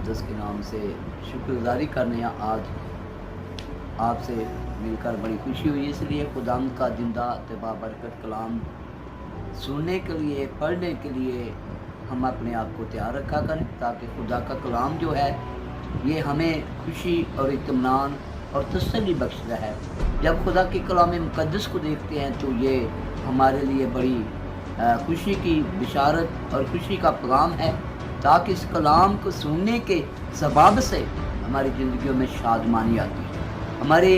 मुक़द्दस के नाम से शुक्रगुज़ारी करने आज आपसे मिलकर बड़ी खुशी हुई। इसलिए खुदावंद का जिंदा तबा बरकत कलाम सुनने के लिए, पढ़ने के लिए हम अपने आप को तैयार रखा करें, ताकि खुदा का कलाम जो है ये हमें खुशी और इत्मीनान और तसल्ली बख्शता है। जब खुदा के कलाम मुक़द्दस को देखते हैं तो ये हमारे लिए बड़ी खुशी की बिशारत और खुशी का पैगाम है, ताकि इस कलाम को सुनने के सबब से हमारी ज़िंदगियों में शादमानी आती है, हमारे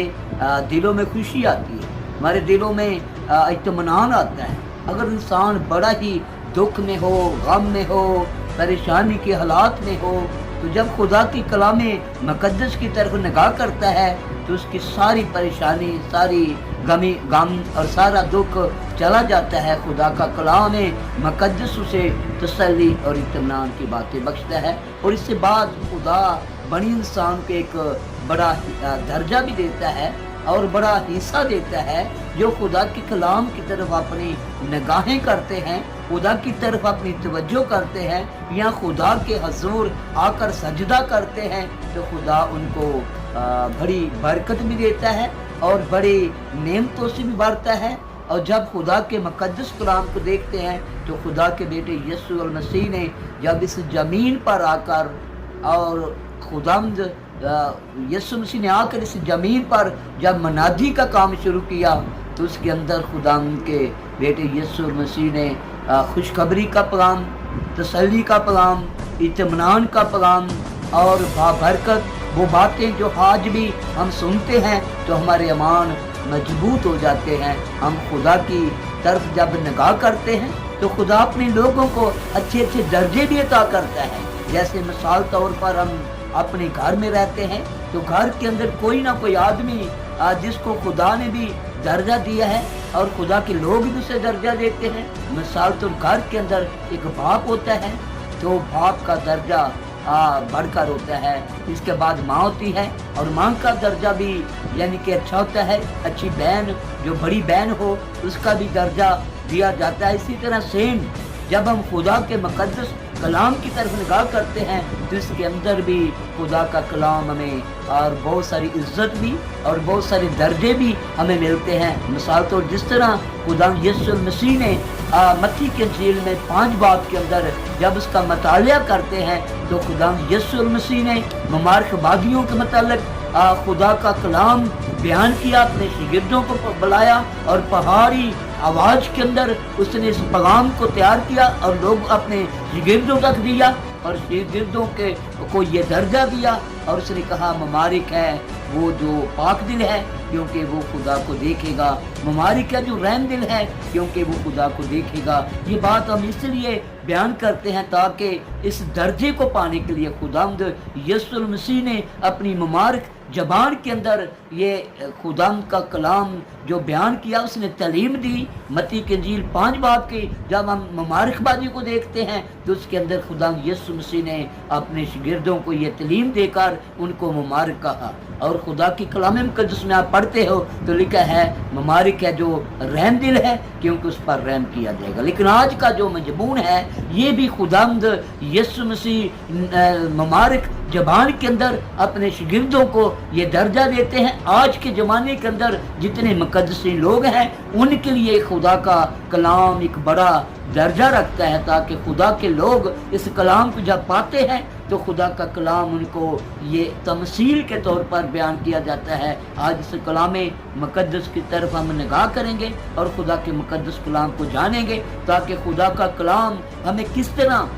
दिलों में खुशी आती है, हमारे दिलों में इत्मीनान आता है। अगर इंसान बड़ा ही दुख में हो, गम में हो, परेशानी के हालात में हो, तो जब खुदा की कलाम मुक़द्दस की तरफ निगाह करता है तो उसकी सारी परेशानी, सारी गम और सारा दुख चला जाता है। खुदा का कलाम मुक़द्दस उसे तसल्ली और इत्मीनान की बातें बख्शता है, और इससे बाद खुदा बनी इंसान को एक बड़ा दर्जा भी देता है और बड़ा हिस्सा देता है। जो खुदा के कलाम की तरफ अपनी निगाहें करते हैं, खुदा की तरफ अपनी तवज्जो करते हैं या खुदा के हजूर आकर सजदा करते हैं, तो खुदा उनको बड़ी बरकत भी देता है और बड़ी नेमतों से भी भरता है। और जब खुदा के मुक़द्दस कलाम को देखते हैं तो खुदा के बेटे यीशु मसीह ने जब इस ज़मीन पर आकर, और खुदावंद यीशु मसीह ने आकर इस ज़मीन पर जब मनादी का काम शुरू किया, तो उसके अंदर खुदावंद के बेटे यीशु मसीह ने खुशखबरी का पैगाम, तसल्ली का पैगाम, इत्मीनान का पैगाम और बाबरकत वो बातें जो आज भी हम सुनते हैं तो हमारे ईमान मजबूत हो जाते हैं। हम खुदा की तरफ जब निगाह करते हैं तो खुदा अपने लोगों को अच्छे अच्छे दर्जे भी अता करता है। जैसे मिसाल तौर पर हम अपने घर में रहते हैं तो घर के अंदर कोई ना कोई आदमी जिसको खुदा ने भी दर्जा दिया है और खुदा के लोग भी उसे दर्जा देते हैं। मिसाल तो घर के अंदर एक बाप होता है तो बाप का दर्जा बढ़कर होता है, इसके बाद माँ होती है और माँ का दर्जा भी यानी कि अच्छा होता है। अच्छी बहन, जो बड़ी बहन हो, उसका भी दर्जा दिया जाता है। इसी तरह सेम जब हम खुदा के मुक़द्दस कलाम की तरफ निगाह करते हैं तो इसके अंदर भी खुदा का कलाम हमें और बहुत सारी इज्जत भी और बहुत सारे दर्जे भी हमें मिलते हैं। मिसाल तो जिस तरह खुदा यीशु मसीह ने मत्ती के इंजील में 5 बाब के अंदर जब उसका मुतालिया करते हैं तो खुदा यीशु मसीह ने मुबारकबादियों के मतलब खुदा का कलाम बयान किया, अपने शागिर्दों को बुलाया और पहाड़ी आवाज़ के अंदर उसने इस पैगाम को तैयार किया और लोग अपने शागिर्दों तक दिया और शागिर्दों के को ये दर्जा दिया। और उसने कहा मुबारक है वो जो पाक दिल है क्योंकि वो खुदा को देखेगा, मुबारक है जो रहम दिल है क्योंकि वो खुदा को देखेगा। ये बात हम इसलिए बयान करते हैं ताकि इस दर्जे को पाने के लिए खुदावंद यीशु मसीह ने अपनी मुबारक ज़बान के अंदर ये खुदावंद का कलाम जो बयान किया, उसने तालीम दी। मत्ती के इंजील 5 बाब की जब हम मुबारकबादी को देखते हैं तो उसके अंदर खुदावंद यीशु मसीह ने अपने शागिर्दों को ये तालीम देकर उनको मुबारक कहा। और खुदा की कलाम मुक़द्दस में आप पढ़ते हो तो लिखा है मुबारक है जो रहम दिल है क्योंकि उस पर रहम किया जाएगा। लेकिन आज का जो मजमून है ये भी खुदावंद यीशु मसीह मुबारक ज़बान के अंदर अपने शागिर्दों को ये दर्जा देते हैं। आज के ज़माने के अंदर जितने मुक़द्दसी लोग हैं उनके लिए खुदा का कलाम एक बड़ा दर्जा रखता है, ताकि खुदा के लोग इस कलाम को जब पाते हैं तो खुदा का कलाम उनको ये तमसील के तौर पर बयान किया जाता है। आज इस कलाम मुक़द्दस की तरफ हम निगाह करेंगे और खुदा के मुक़द्दस कलाम को जानेंगे, ताकि खुदा का कलाम हमें किस तरह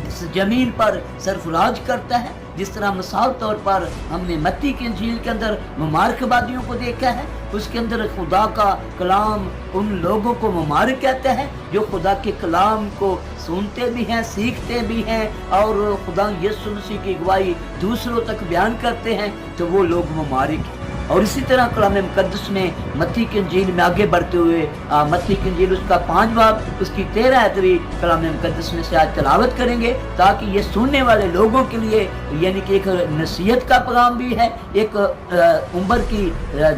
इस ज़मीन पर सरफराज करता है। जिस तरह मिसाल तौर पर हमने मत्ती के इंजील के अंदर मुबारकबादियों को देखा है, उसके अंदर खुदा का कलाम उन लोगों को मुबारक कहता है जो खुदा के कलाम को सुनते भी हैं, सीखते भी हैं और खुदा यीशु मसीह की अगुवाई दूसरों तक बयान करते हैं, तो वो लोग मुबारक हैं। اور اسی طرح کلام مقدس میں متی کی انجیل میں آگے بڑھتے ہوئے متی کی انجیل اس کا 5 باب اس کی 13 آیت بھی کلام مقدس میں سے آج تلاوت کریں گے، تاکہ یہ سننے والے لوگوں کے لیے یعنی کہ ایک نصیحت کا پیغام بھی ہے، ایک عمر کی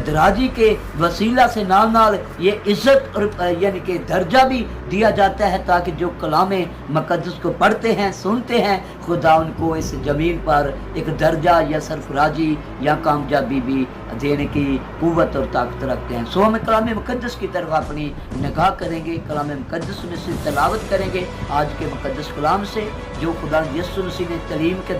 درازی کے وسیلہ سے نال یہ عزت اور یعنی کہ درجہ بھی دیا جاتا ہے، تاکہ جو کلام مقدس کو پڑھتے ہیں سنتے ہیں خدا ان کو اس زمین پر ایک درجہ یا سرفرازی یا کامیابی بھی دینے کی قوت اور طاقت رکھتے ہیں۔ سو ہم کلام مقدس کی طرف اپنی نگاہ کریں گے، کلام مقدس میں سے تلاوت کریں گے آج کے مقدس کلام سے، جو خدا یسوع مسیح نے تعلیم کے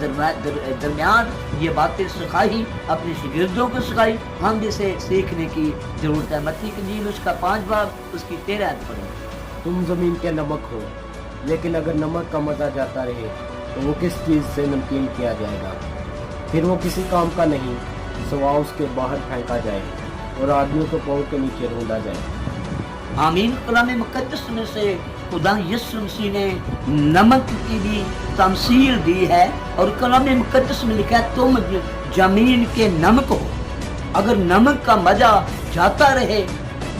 درمیان یہ باتیں سکھائی، اپنے شاگردوں کو سکھائی، ہم بھی اسے سیکھنے کی ضرورت ہے۔ متی کی انجیل اس کا 5 باب اس کی 13 آیت پڑھیں۔ تم زمین کے نمک ہو، لیکن اگر نمک کا مزہ جاتا رہے تو وہ کس چیز سے نمکین کیا جائے گا؟ پھر وہ کسی کام کا نہیں سوا اس کے باہر پھینکا جائے اور آدمیوں کو پاؤں کے نیچے روندا جائے۔ آمین۔ کلام مقدس میں سے خدا یسوع مسیح نے نمک کی بھی تمثیل دی ہے، اور کلام مقدس میں لکھا ہے تم زمین کے نمک ہو۔ اگر نمک کا مزہ جاتا رہے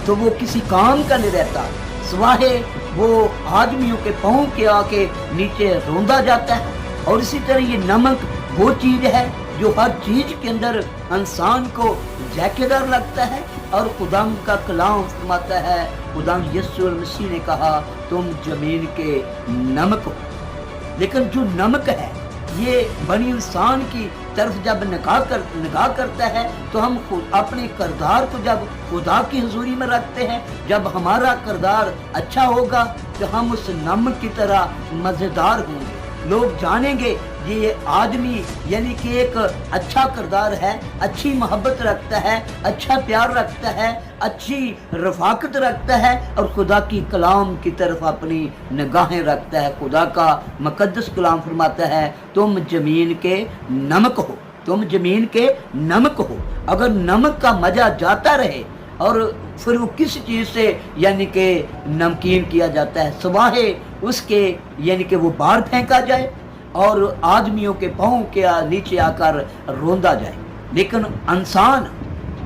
تو وہ کسی کام کا نہیں رہتا، سوائے وہ آدمیوں کے پاؤں کے آ کے نیچے روندا جاتا ہے۔ اور اسی طرح یہ نمک وہ چیز ہے جو ہر چیز کے اندر انسان کو ذائقہ دار لگتا ہے، اور خدا کا کلام فرماتا ہے، خدا یسوع مسیح نے کہا تم زمین کے نمک ہو۔ لیکن جو نمک ہے یہ بنی انسان کی طرف جب نگاہ کرتا ہے تو ہم خود اپنے کردار کو جب خدا کی حضوری میں رکھتے ہیں، جب ہمارا کردار اچھا ہوگا تو ہم اس نمک کی طرح مزیدار ہوں گے۔ لوگ جانیں گے یہ آدمی یعنی کہ ایک اچھا کردار ہے، اچھی محبت رکھتا ہے، اچھا پیار رکھتا ہے، اچھی رفاقت رکھتا ہے، اور خدا کی کلام کی طرف اپنی نگاہیں رکھتا ہے۔ خدا کا مقدس کلام فرماتا ہے تم زمین کے نمک ہو، تم زمین کے نمک ہو۔ اگر نمک کا مزہ جاتا رہے اور پھر وہ کس چیز سے یعنی کہ نمکین کیا جاتا ہے، سوائے اس کے یعنی کہ وہ باہر پھینکا جائے اور آدمیوں کے پاؤں کے نیچے آ کر روندا جائے۔ لیکن انسان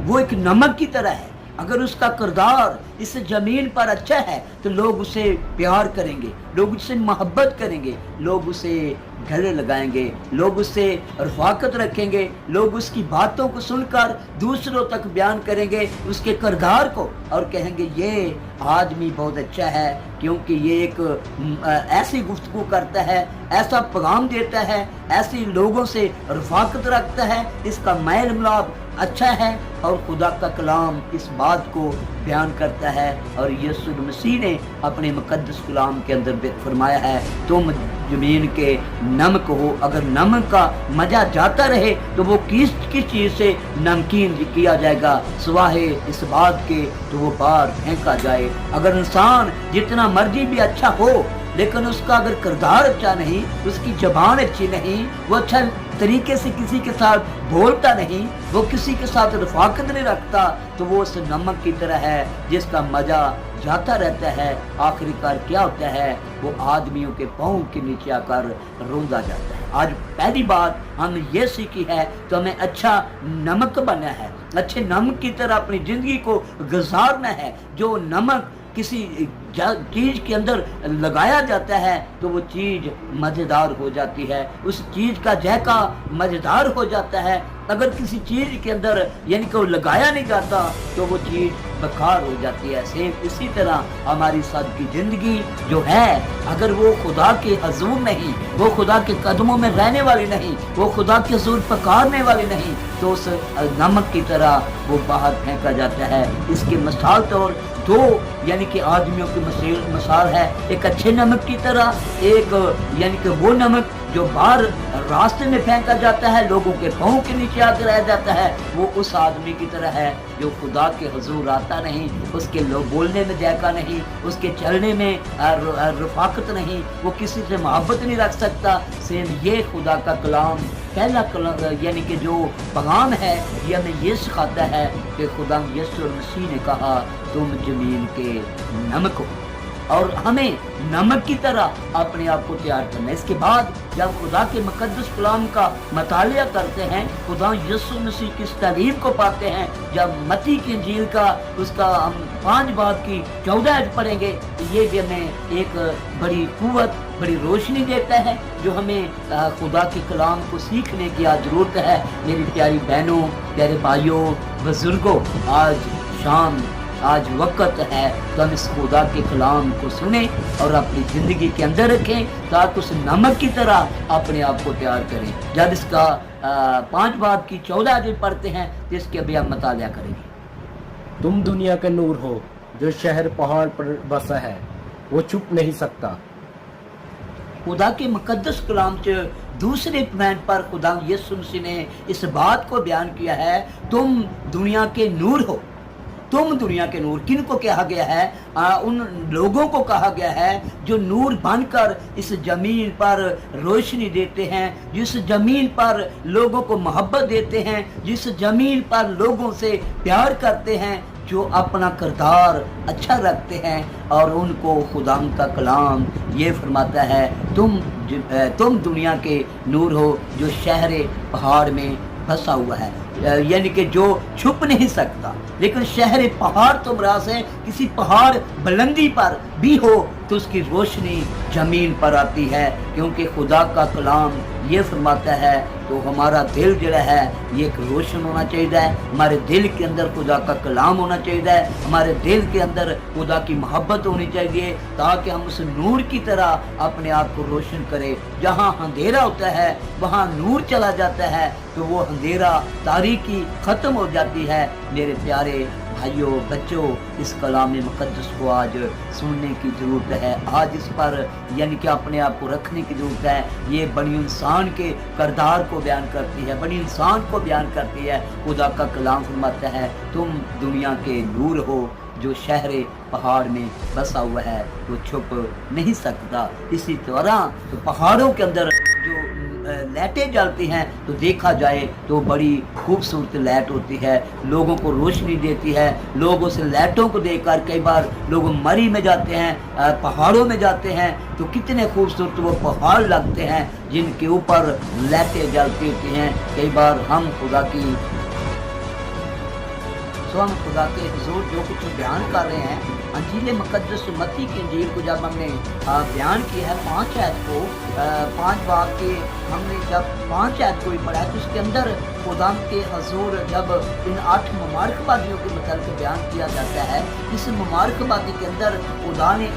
وہ ایک نمک کی طرح ہے، اگر اس کا کردار اس زمین پر اچھا ہے تو لوگ اسے پیار کریں گے، لوگ اس سے محبت کریں گے، لوگ اسے گلے لگائیں گے، لوگ اس سے رفاقت رکھیں گے، لوگ اس کی باتوں کو سن کر دوسروں تک بیان کریں گے اس کے کردار کو، اور کہیں گے یہ آدمی بہت اچھا ہے، کیونکہ یہ ایک ایسی گفتگو کرتا ہے، ایسا پیغام دیتا ہے، ایسی لوگوں سے رفاقت رکھتا ہے، اس کا میل ملاپ اچھا ہے، اور خدا کا کلام اس بات کو بیان کرتا ہے۔ اور یسوع مسیح نے اپنے مقدس کلام کے اندر فرمایا ہے تم زمین کے نمک ہو۔ اگر نمک کا مزہ جاتا رہے تو وہ کس چیز سے نمکین کیا جائے گا، سوائے اس بات کے تو وہ باہر پھینکا جائے۔ اگر انسان جتنا مرضی بھی اچھا ہو، لیکن اس کا اگر کردار اچھا نہیں، اس کی زبان اچھی نہیں، وہ اچھا طریقے سے کسی کے ساتھ بولتا نہیں، وہ کسی کے ساتھ رفاقت نہیں رکھتا، تو وہ اس نمک کی طرح ہے جس کا مزہ جاتا رہتا ہے، آخری کار کیا ہوتا ہے، وہ آدمیوں کے پاؤں کے نیچے آ کر روندا جاتا ہے۔ آج پہلی بات ہم یہ سیکھی ہے تو ہمیں اچھا نمک بننا ہے، اچھے نمک کی طرح اپنی زندگی کو گزارنا ہے۔ جو نمک کسی چیز کے اندر لگایا جاتا ہے تو وہ چیز مزیدار ہو جاتی ہے، اس چیز کا ذائقہ مزیدار ہو جاتا ہے۔ اگر کسی چیز کے اندر یعنی کہ وہ لگایا نہیں جاتا تو وہ چیز بیکار ہو جاتی ہے۔ سیم اسی طرح ہماری سب کی زندگی جو ہے، اگر وہ خدا کے حضور نہیں، وہ خدا کے قدموں میں رہنے والی نہیں، وہ خدا کے حضور پکارنے والی نہیں، تو اس نمک کی طرح وہ باہر پھینکا جاتا ہے۔ اس کے مثال طور دو یعنی کہ آدمیوں کی مثال ہے، ایک اچھے نمک کی طرح، ایک یعنی کہ وہ نمک جو باہر راستے میں پھینکا جاتا ہے، لوگوں کے پاؤں کے نیچے آ کے رہ جاتا ہے، وہ اس آدمی کی طرح ہے جو خدا کے حضور آتا نہیں، اس کے لوگ بولنے میں ذائقہ نہیں، اس کے چلنے میں رفاقت نہیں، وہ کسی سے محبت نہیں رکھ سکتا۔ سیم یہ خدا کا کلام پہلا کلام یعنی کہ جو پیغام ہے یہ ہمیں یہ سکھاتا ہے کہ خدا یسوع مسیح نے کہا تم زمین کے نمک ہو۔ اور ہمیں نمک کی طرح اپنے آپ کو تیار کرنا ہے۔ اس کے بعد جب خدا کے مقدس کلام کا مطالعہ کرتے ہیں، خدا یسوع مسیح کی اس تعلیم کو پاتے ہیں، جب متی کی انجیل کا اس کا ہم 5 باب کی 14 آیت پڑھیں گے تو یہ بھی ہمیں ایک بڑی قوت، بڑی روشنی دیتا ہے جو ہمیں خدا کے کلام کو سیکھنے کی آج ضرورت ہے۔ میری پیاری بہنوں، پیارے بھائیوں، بزرگوں، آج وقت ہے تو ہم اس خدا کے کلام کو سنیں اور اپنی زندگی کے اندر رکھیں تاکہ اس نمک کی طرح اپنے آپ کو تیار کریں۔ جب اس کا 5 باب کی 14 آیت پڑھتے ہیں تو اس کے ابھی ہم مطالعہ کریں گے۔ تم دنیا کا نور ہو، جو شہر پہاڑ پر بسا ہے وہ چھپ نہیں سکتا۔ خدا کے مقدس کلام سے دوسرے پوائنٹ پر خدا یسوع مسیح نے اس بات کو بیان کیا ہے، تم دنیا کے نور ہو۔ تم دنیا کے نور کن کو کہا گیا ہے؟ ان لوگوں کو کہا گیا ہے جو نور بن کر اس زمین پر روشنی دیتے ہیں، جس زمین پر لوگوں کو محبت دیتے ہیں، جس زمین پر لوگوں سے پیار کرتے ہیں، جو اپنا کردار اچھا رکھتے ہیں، اور ان کو خدا کا کلام یہ فرماتا ہے تم دنیا کے نور ہو جو شہر پہاڑ میں بسا ہوا ہے، یعنی کہ جو چھپ نہیں سکتا۔ لیکن شہر پہاڑ تو مراد ہے کسی پہاڑ بلندی پر بھی ہو تو اس کی روشنی زمین پر آتی ہے، کیونکہ خدا کا کلام یہ فرماتا ہے تو ہمارا دل جو ہے یہ ایک روشن ہونا چاہیے، ہمارے دل کے اندر خدا کا کلام ہونا چاہیے، ہمارے دل کے اندر خدا کی محبت ہونی چاہیے تاکہ ہم اس نور کی طرح اپنے آپ کو روشن کریں۔ جہاں اندھیرا ہوتا ہے وہاں نور چلا جاتا ہے تو وہ اندھیرا تاریکی ختم ہو جاتی ہے۔ میرے پیارے بھائیوں، بچوں، اس کلام مقدس کو آج سننے کی ضرورت ہے، آج اس پر یعنی کہ اپنے آپ کو رکھنے کی ضرورت ہے۔ یہ بنی انسان کے کردار کو بیان کرتی ہے، بنی انسان کو بیان کرتی ہے۔ خدا کا کلام فرماتا ہے تم دنیا کے نور ہو جو شہر پہاڑ میں بسا ہوا ہے، وہ چھپ نہیں سکتا۔ اسی طرح تو پہاڑوں کے اندر جو لائٹیں جلتی ہیں تو دیکھا جائے تو بڑی خوبصورت لائٹ ہوتی ہے، لوگوں کو روشنی دیتی ہے۔ لوگ اس لائٹوں کو دیکھ کر کئی بار لوگ مری میں جاتے ہیں، پہاڑوں میں جاتے ہیں تو کتنے خوبصورت وہ پہاڑ لگتے ہیں جن کے اوپر لائٹیں جلتی ہوتی ہیں۔ کئی بار ہم خدا کے حضور جو کچھ بیان کر رہے ہیں، انجیل مقدس متی کی انجیل کو جب ہم نے بیان کیا ہے 5 آیت کو، 5 باب کے ہم نے جب 5 آیت کو ہی پڑھا تو اس کے اندر خدا کے حضور جب ان 8 مبارک بادیوں کے متعلق بیان کیا جاتا ہے، اس مبارک بادی کے اندر خدا نے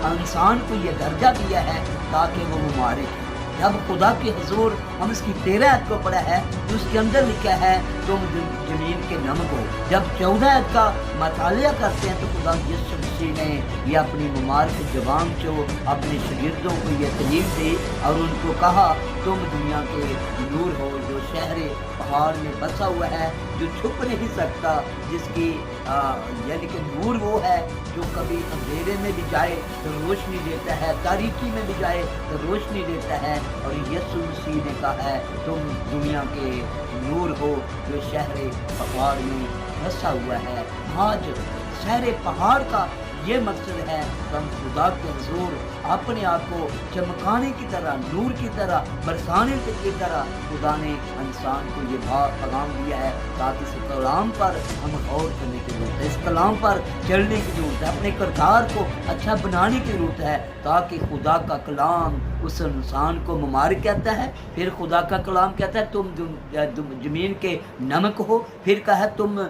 انسان کو یہ درجہ دیا ہے تاکہ وہ مبارک ہے۔ جب خدا کے حضور ہم اس کی 13 آیت کو پڑھا ہے تو اس کے اندر لکھا ہے تم زمین کے نمک ہو۔ جب 14 آیت کا مطالعہ کرتے ہیں تو خدا یسوع مسیح نے یہ اپنی مبارک زبان سے اپنے شاگردوں کو یہ تعلیم دی اور ان کو کہا تم دنیا کے نور ہو جو شہر پہاڑ میں بسا ہوا ہے، جو چھپ نہیں سکتا، جس کی یعنی کہ نور وہ ہے جو کبھی اندھیرے میں بھی جائے تو روشنی دیتا ہے، تاریکی میں بھی جائے تو روشنی دیتا ہے۔ اور یسوع مسیح نے کہا ہے تم دنیا کے نور ہو جو شہر پہاڑ میں بسا ہوا ہے۔ آج شہر پہاڑ کا یہ مقصد ہے کہ ہم خدا کے حضور اپنے آپ کو چمکانے کی طرح، نور کی طرح، برسانے کی طرح خدا نے انسان کو یہ پیغام دیا ہے تاکہ اس کلام پر ہم غور کرنے کی ضرورت ہے، اس کلام پر چلنے کی ضرورت ہے، اپنے کردار کو اچھا بنانے کی ضرورت ہے تاکہ خدا کا کلام اس انسان کو مبارک کہتا ہے۔ پھر خدا کا کلام کہتا ہے تم زمین کے نمک ہو، پھر کہا تم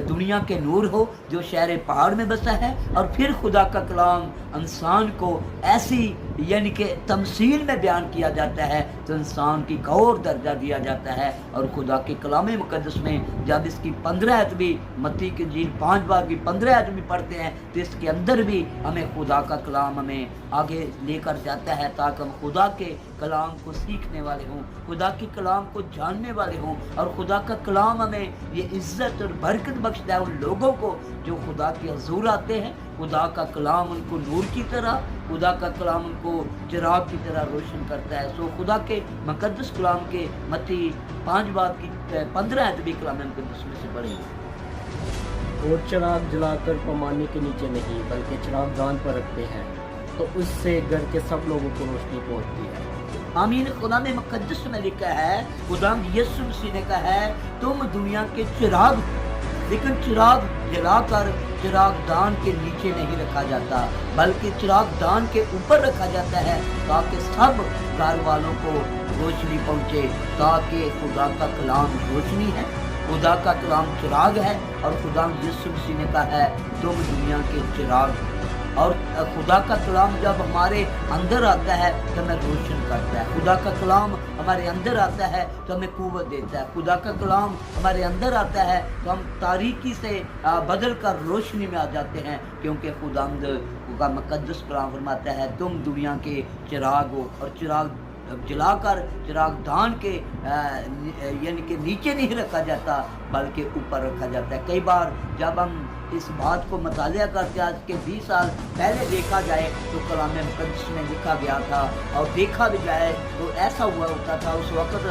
دنیا کے نور ہو جو شہر پہاڑ میں بسا ہے، اور پھر خدا کا کلام انسان کو ایسی یعنی کہ تمثیل میں بیان کیا جاتا ہے تو انسان کی ایک اور درجہ دیا جاتا ہے۔ اور خدا کے کلام مقدس میں جب اس کی 15 آیت بھی متی کی انجیل 5 باب کی 15 آیت بھی پڑھتے ہیں تو اس کے اندر بھی ہمیں خدا کا کلام ہمیں آگے لے کر جاتا ہے تاکہ ہم خدا کے کلام کو سیکھنے والے ہوں، خدا کے کلام کو جاننے والے ہوں، اور خدا کا کلام ہمیں یہ عزت اور برکت بخشتا ہے ان لوگوں کو جو خدا کے حضور آتے ہیں۔ خدا کا کلام ان کو نور کی طرح، خدا کا کلام ان کو چراغ کی طرح روشن کرتا ہے۔ سو خدا کے مقدس کلام کے متی 5 باب کی 15 آیت بھی کلام مقدس میں سے پڑھیں گے۔ और चिराग जलाकर पैमाने के नीचे नहीं बल्कि चिरागदान पर रखते हैं, तो उससे घर के सब लोगों को रोशनी पहुंचती है। आमीन। खुदा ने मुकद्दस में लिखा है, खुदा यीशु मसीह ने कहा है, तुम दुनिया के चिराग, लेकिन चिराग जलाकर चिरागदान के नीचे नहीं रखा जाता बल्कि चिरागदान के ऊपर रखा जाता है, ताकि सब घर वालों को रोशनी पहुंचे। ताकि खुदा का कलाम रोशनी है, खुदा का कलाम चिराग है, और खुदा यीशु मसीह ने कहा है, तुम दुनिया के चिराग। और खुदा का कलाम जब हमारे अंदर आता है तो हमें रोशन करता है। खुदा का कलाम हमारे अंदर आता है तो हमें कुव्वत देता है। खुदा का कलाम हमारे अंदर आता है तो हम तारीकी से बदल कर रोशनी में आ जाते हैं, क्योंकि खुदा का मुकद्दस कलाम फरमाता है, तुम दुनिया के चिराग हो। और चिराग जलाकर चिरागदान के यानी कि नीचे नहीं रखा जाता बल्कि ऊपर रखा जाता है। कई बार जब हम इस बात को मुतालिया करते, आज के 20 साल पहले देखा जाए तो कलाम मुकद्दस में लिखा गया था, और देखा भी जाए तो ऐसा हुआ होता था। उस वक्त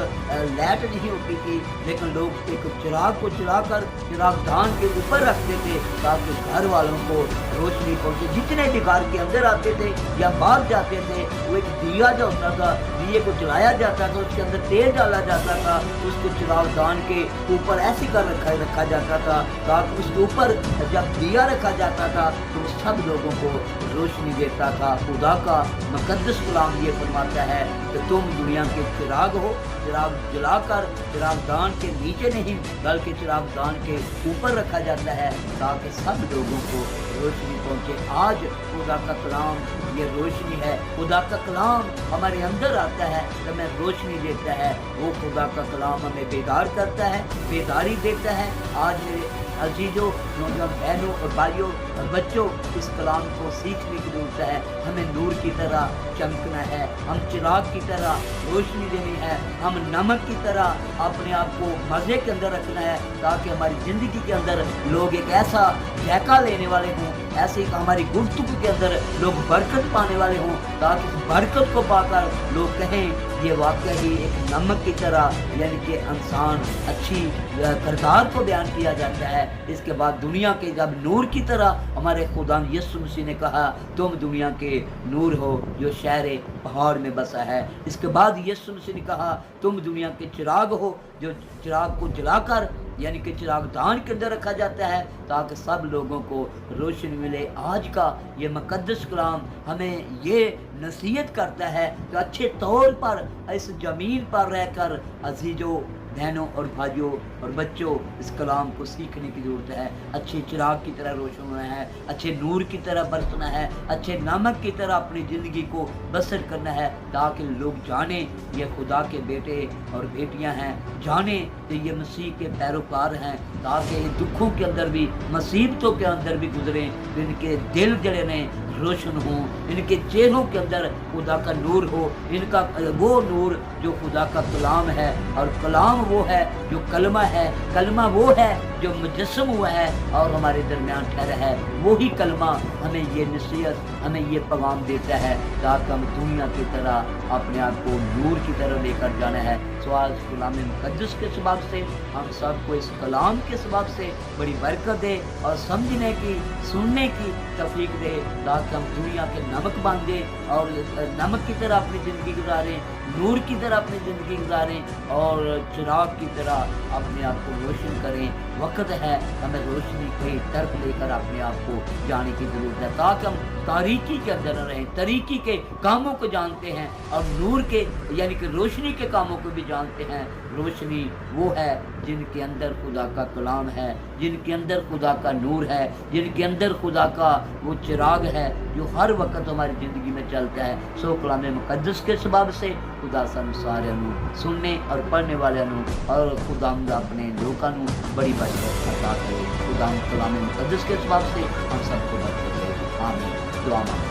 लाइट नहीं होती थी, लेकिन लोग एक चिराग को जलाकर चिरागदान के ऊपर रखते थे ताकि घर वालों को रोशनी पहुंचे। जितने भी घर के अंदर आते थे या बाहर जाते थे, वो एक दिया जो होता था, दिए को जलाया जाता था, उसके अंदर तेल डाला जाता था, उसको चिरागदान के ऊपर ऐसे कर रखा जाता था ताकि उसके ऊपर जब दिया रखा जाता था तो सब लोगों को रोशनी देता था। खुदा का मुकद्दस कलाम ये फरमाता है कि तुम दुनिया के चिराग हो। चिराग जलाकर चिरागदान के नीचे नहीं बल्कि चिरागदान के ऊपर रखा जाता है ताकि सब लोगों को रोशनी पहुंचे। आज खुदा का कलाम ये रोशनी है। खुदा का कलाम हमारे अंदर आता है तो हमें रोशनी देता है। वो खुदा का कलाम हमें बेदार करता है, बेदारी देता है। आज मेरे अजीजों, नौजवान बहनों और भाइयों और बच्चों, इस कलाम को सीखने की जरूरत है। हमें नूर की तरह चमकना है, हम चिराग की तरह रोशनी देनी है, हम नमक की तरह अपने आप को मज़े के अंदर रखना है ताकि हमारी ज़िंदगी के अंदर लोग एक ऐसा जायका लेने वाले हों, ऐसे हमारी गुफ्तगू के अंदर लोग बरकत पाने वाले हों, ताकि इस बरकत को पाकर लोग कहें ये वाकई ही एक नमक की तरह, यानी कि इंसान अच्छी किरदार को बयान किया जाता है। इसके बाद दुनिया के जब नूर की तरह हमारे खुदा यीशु मसीह ने कहा, तुम दुनिया के नूर हो जो शहर पहाड़ में बसा है। इसके बाद यीशु मसीह ने कहा, तुम दुनिया के चिराग हो जो चिराग को जलाकर यानी कि चिरागदान के अंदर रखा जाता है ताकि सब लोगों को रोशनी मिले। आज का ये मुकद्दस कलाम हमें ये नसीहत करता है कि अच्छे तौर पर इस ज़मीन पर रहकर अजीजों, बहनों और भाइयों और बच्चों, इस कलाम को सीखने की ज़रूरत है। अच्छे चिराग की तरह रोशन होना है, अच्छे नूर की तरह बरसना है, अच्छे नमक की तरह अपनी ज़िंदगी को बसर करना है ताकि लोग जाने ये खुदा के बेटे और बेटियां हैं, जाने कि ये मसीह के पैरोकार हैं, ताकि दुखों के अंदर भी, मुसीबतों के अंदर भी गुजरें, इनके दिल जड़े ने रोशन हो, इनके चेहरों के अंदर खुदा का नूर हो, इनका वो नूर जो खुदा का कलाम है। और कलाम वो है जो कलमा है, कलमा वो है जो मुजस्सम हुआ है और हमारे दरमियान ठहरा है। वही कलमा हमें ये नसीहत, हमें ये पैगाम देता है ताकि हम दुनिया की तरह अपने आप को नूर की तरह लेकर जाना है। सो आज कलाम मुकद्दस के सबब से हम सबको इस कलाम के सबब से बड़ी बरकत दे और समझने की, सुनने की तौफीक दे ताकि हम दुनिया के नमक बन दें और नमक की तरह अपनी ज़िंदगी गुजारें, नूर की तरह अपनी ज़िंदगी गुजारें और चिराग की तरह अपने आप को रोशन करें। वक्त है हमें रोशनी की तरफ लेकर अपने आप को जाने की ज़रूरत है ताकि हम तारीकी के अंदर न रहें, तरीकी के कामों को जानते हैं और नूर के यानी कि रोशनी के कामों को भी जानते हैं। रोशनी वो है जिनके अंदर खुदा का कलाम है, जिनके अंदर खुदा का नूर है, जिनके अंदर खुदा का वो चिराग है जो हर वक्त हमारी ज़िंदगी में चलता है। सो कलाम मुकद्दस के सबब से खुदा सानू सारे सुनने और पढ़ने वाले और खुदा अपने लोगों बड़ी बरकत अता करे। खुदा कलाम मुकद्दस के सबब से हम सबको बरकत दे। आमीन। दुआ मांगते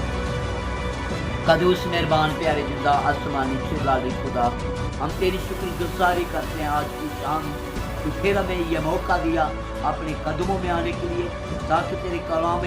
कदूस मेहरबान प्यारे जिंदा आसमानी चिल्लाली खुदा, हम तेरी शुक्रगुजारी करते हैं आज की शाम तो फिर हमें यह मौका दिया अपने कदमों में आने के लिए ताकि तेरे कलाम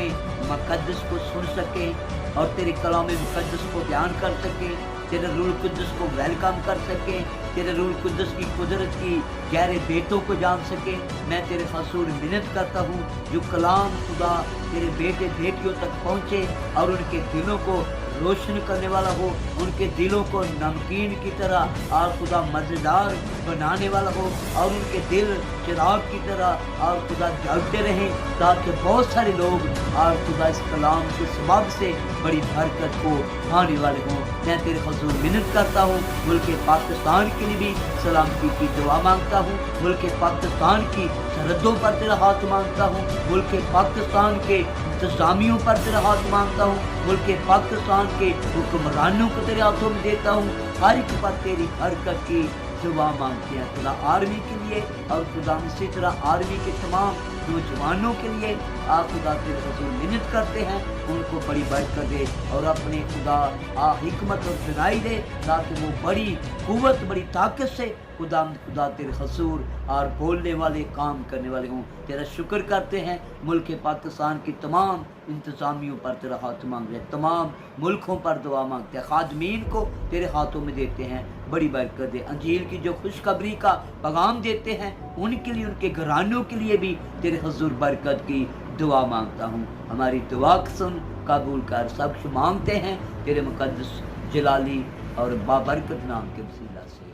मुकद्दस को सुन सकें और तेरे कलाम मुकद्दस को बयान कर सकें, तेरे रूह कुद्दस को वेलकम कर सके, तेरे रूह कुद्दस की कुदरत की गहरे बेटों को जान सके। मैं तेरे हजूर मिन्नत करता हूँ जो कलाम खुदा तेरे बेटे बेटियों तक पहुँचे और उनके दिलों को रोशन करने वाला हो, उनके दिलों को नमकीन की तरह और खुदा मज़ेदार बनाने वाला हो, और उनके दिल चिराग की तरह और खुदा जलते रहें, ताकि बहुत सारे लोग और खुदा इस कलाम के सबब से बड़ी बरकत को पाने वाले हों। मैं तेरे हुजूर मिन्नत करता हूँ, मुल्क पाकिस्तान के लिए भी सलामती की दुआ मांगता हूँ, मुल्क पाकिस्तान की सरहदों पर तेरा हाथ मांगता हूँ, मुल्क पाकिस्तान के इंतजामियों पर तेरा हाथ मांगता हूँ, मुल्क पाकिस्तान के हुक्मरानों को तेरे हाथों में देता हूँ। हर एक पर तेरी हरकत की दुआ मांगते हैं खुदा आर्मी के लिए, और खुदा इसी तरह आर्मी के तमाम नौजवानों के लिए आप खुदा तेरे हुजूर मिन्नत करते हैं, उनको बड़ी बरकत दे और अपने खुदा हिकमत और सुनाई दे, ताकि वो बड़ी कुव्वत बड़ी ताकत से खुदा तेरे हुजूर और बोलने वाले काम करने वाले हों। तेरा शुक्र करते हैं, मुल्क पाकिस्तान की तमाम इंतज़ामियों पर तेरा हाथ मांग रहे, तमाम मुल्कों पर दुआ मांगते हैं, खादमीन को तेरे हाथों में देते हैं, बड़ी बरकत दे। अंजील की जो खुशखबरी का पैगाम देते हैं उनके लिए, उनके घरानों के लिए भी तेरे हुजूर बरकत की दुआ मांगता हूँ। हमारी दुआ सुन, कबूल कर, सब कुछ मांगते हैं तेरे मुकद्दस जलाली और बाबरकत नाम के वसीला से।